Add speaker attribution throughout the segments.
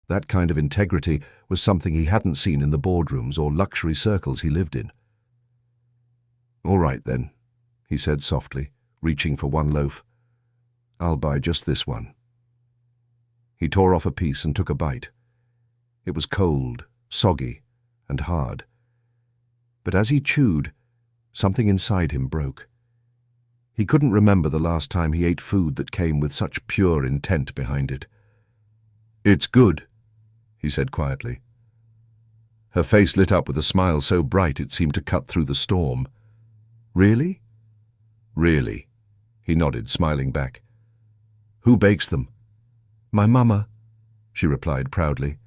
Speaker 1: That kind of integrity was something he hadn't seen in the boardrooms or luxury circles he lived in. "All right, then," he said softly, reaching for one loaf. "I'll buy just this one." He tore off a piece and took a bite. It was cold, soggy, and hard. But as he chewed, something inside him broke. He couldn't remember the last time he ate food that came with such pure intent behind it. "It's good," he said quietly. Her face lit up with a smile so bright it seemed to cut through the storm. "Really?" "Really," he nodded, smiling back. "Who bakes them?" "My mama," she replied proudly.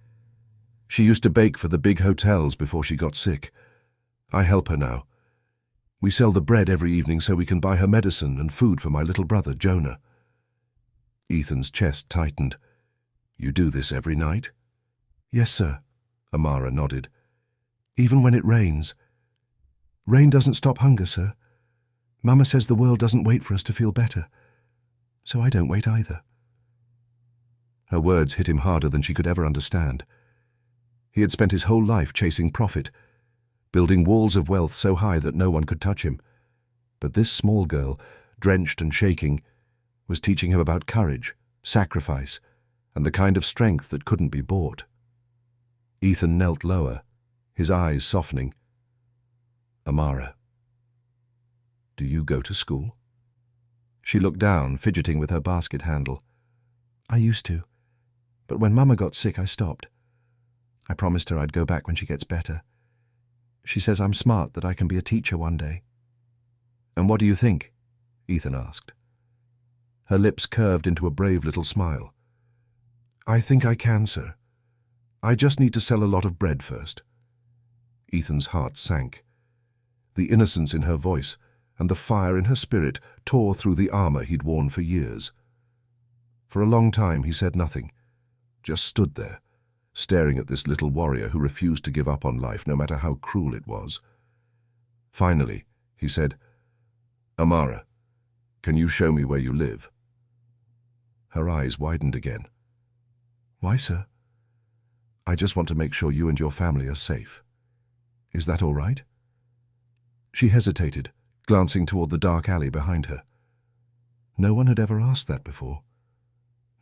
Speaker 1: "She used to bake for the big hotels before she got sick. I help her now. We sell the bread every evening so we can buy her medicine and food for my little brother, Jonah." Ethan's chest tightened. "You do this every night?" "Yes, sir," Amara nodded. "Even when it rains. Rain doesn't stop hunger, sir. Mama says the world doesn't wait for us to feel better. So I don't wait either." Her words hit him harder than she could ever understand. He had spent his whole life chasing profit, building walls of wealth so high that no one could touch him. But this small girl, drenched and shaking, was teaching him about courage, sacrifice, and the kind of strength that couldn't be bought. Ethan knelt lower, his eyes softening. "Amara, do you go to school?" She looked down, fidgeting with her basket handle. "I used to, but when Mama got sick, I stopped. I promised her I'd go back when she gets better. She says I'm smart, that I can be a teacher one day." "And what do you think?" Ethan asked. Her lips curved into a brave little smile. "I think I can, sir. I just need to sell a lot of bread first." Ethan's heart sank. The innocence in her voice and the fire in her spirit tore through the armor he'd worn for years. For a long time he said nothing, just stood there, staring at this little warrior who refused to give up on life no matter how cruel it was. Finally, he said, "Amara, can you show me where you live?" Her eyes widened again. "Why, sir?" "I just want to make sure you and your family are safe. Is that all right?" She hesitated, glancing toward the dark alley behind her. No one had ever asked that before.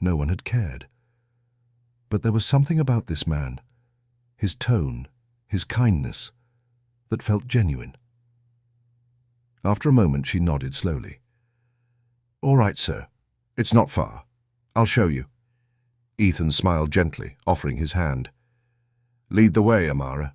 Speaker 1: No one had cared. But there was something about this man, his tone, his kindness, that felt genuine. After a moment she nodded slowly. "All right, sir. It's not far. I'll show you." Ethan smiled gently, offering his hand. "Lead the way, Amara."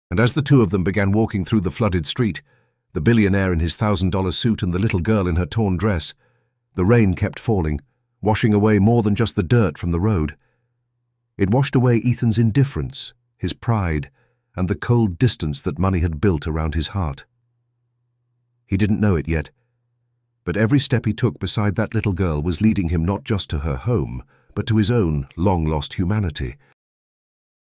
Speaker 1: And as the two of them began walking through the flooded street, the billionaire in his $1,000 suit and the little girl in her torn dress, the rain kept falling, washing away more than just the dirt from the road. It washed away Ethan's indifference, his pride, and the cold distance that money had built around his heart. He didn't know it yet, but every step he took beside that little girl was leading him not just to her home, but to his own long-lost humanity,